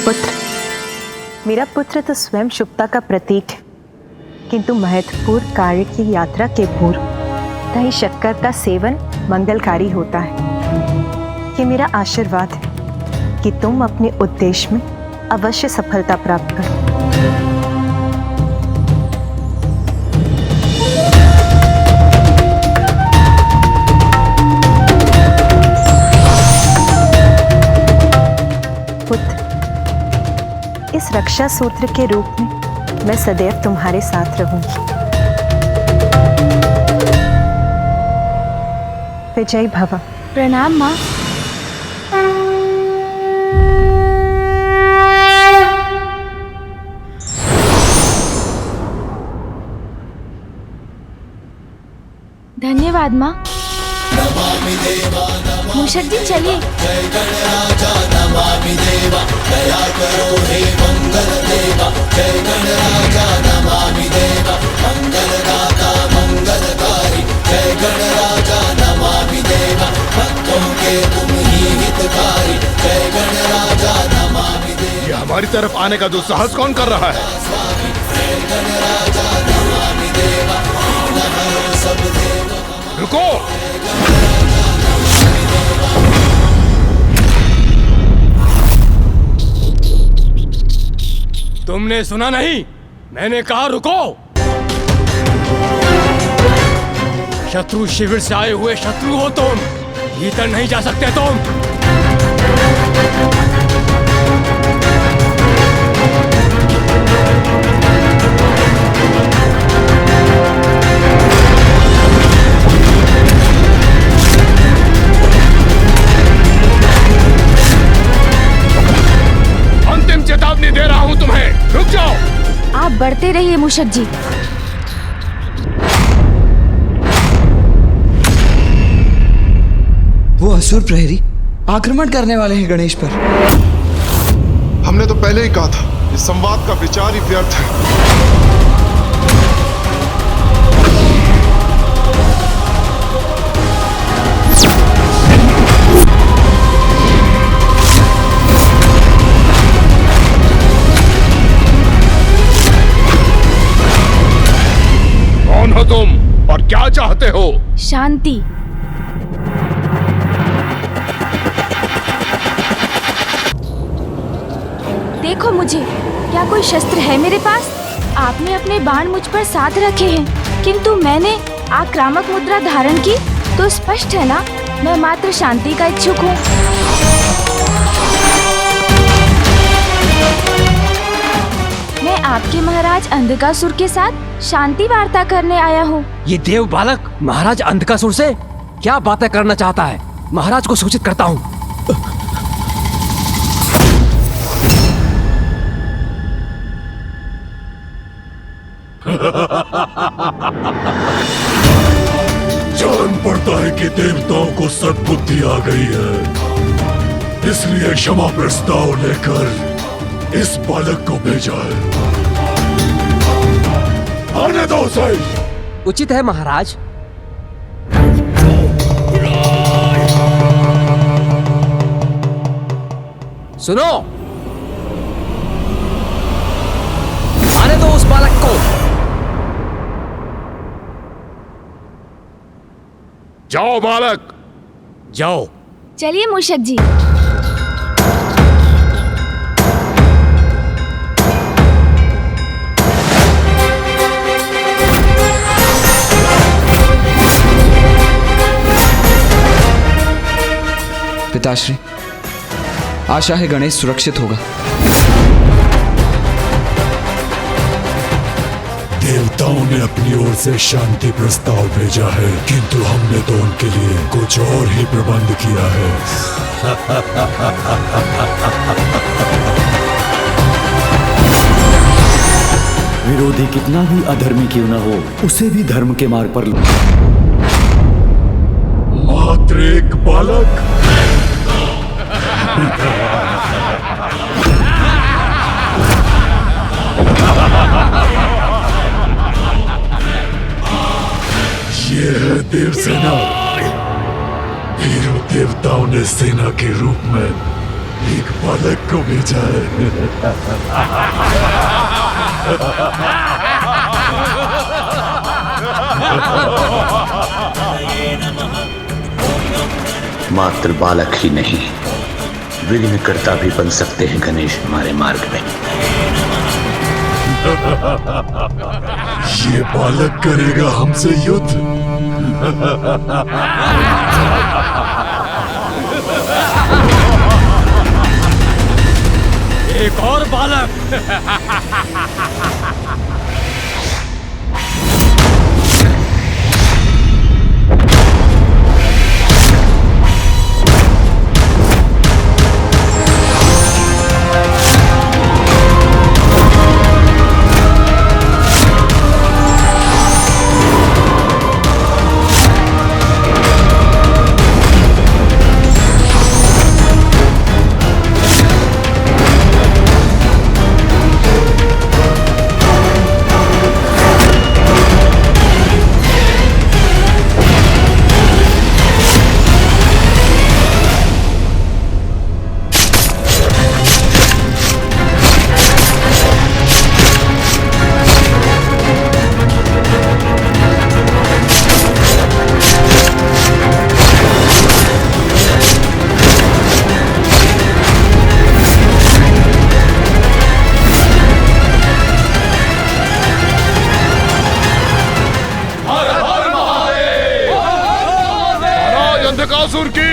पुत्र, मेरा पुत्र तो स्वयं शुभता का प्रतीक है, किंतु महत्वपूर्ण कार्य की यात्रा के पूर्व दही शक्कर का सेवन मंगलकारी होता है। ये मेरा आशीर्वाद है कि तुम अपने उद्देश्य में अवश्य सफलता प्राप्त करो। पुत्र, इस रक्षा सूत्र के रूप में मैं सदैव तुम्हारे साथ रहूंगी। विजय भव। प्रणाम माँ। धन्यवाद माँ। मूषक जी चलिए। नमामि देवा दया करो हे मंगल देवा जय गणराजा नमामि देवा मंगलदाता मंगलकारी जय गणराजा नमामि देवा भक्तों के तुम ही हितकारी जय गणराजा नमामि देवा। ये हमारी तरफ आने का दुस्साहस कौन कर रहा है? जय गणराजा नमामि देवा नमः सब देव। रुको! तुमने सुना नहीं? मैंने कहा रुको। शत्रु शिविर से आए हुए शत्रु हो तुम, भीतर नहीं जा सकते तुम। अंतिम चेतावनी दे रहा हूं तुम्हें, रुक जाओ। आप बढ़ते रहिए मूषक जी। वो असुर प्रहरी आक्रमण करने वाले हैं गणेश पर। हमने तो पहले ही कहा था इस संवाद का विचार ही व्यर्थ है। कौन हो तुम और क्या चाहते हो? शांति। देखो मुझे, क्या कोई शस्त्र है मेरे पास? आपने अपने बाण मुझ पर साध रखे हैं, किंतु मैंने आक्रामक मुद्रा धारण की, तो स्पष्ट है ना, मैं मात्र शांति का इच्छुक हूँ। मैं आपके महाराज अंधकासुर के साथ शांति वार्ता करने आया हूँ। ये देव बालक महाराज अंधकासुर से क्या बातें करना चाहता है? महाराज को सूचित करता हूँ। जान पड़ता है कि देवताओं को सद्बुद्धि आ गई है, इसलिए क्षमा प्रस्ताव लेकर इस बालक को भेजा है। आने दो उसे। उचित है महाराज। सुनो, आने दो उस बालक को। जाओ बालक, जाओ। चलिए मूषक जी। पिताश्री, आशा है गणेश सुरक्षित होगा। देवताओं ने अपनी ओर से शांति प्रस्ताव भेजा है, किंतु हमने तो उनके लिए कुछ और ही प्रबंध किया है। विरोधी कितना भी अधर्मी क्यों न हो, उसे भी धर्म के मार्ग पर मात्र एक बालक। ये है देव सेना। वीरों देवताओं ने सेना के रूप में एक बालक को भेजा है। मात्र बालक ही नहीं, विघ्नकर्ता भी बन सकते हैं गणेश हमारे मार्ग में। ये बालक करेगा हमसे युद्ध। एक और बालक। अंधकासुर की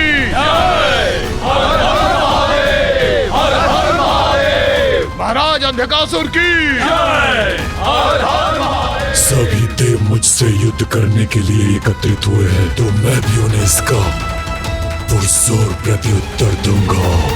महाराज अंधकासुर की सभी देव मुझसे युद्ध करने के लिए एकत्रित हुए हैं, तो मैं भी उन्हें इसका पुरजोर प्रत्युत्तर दूंगा।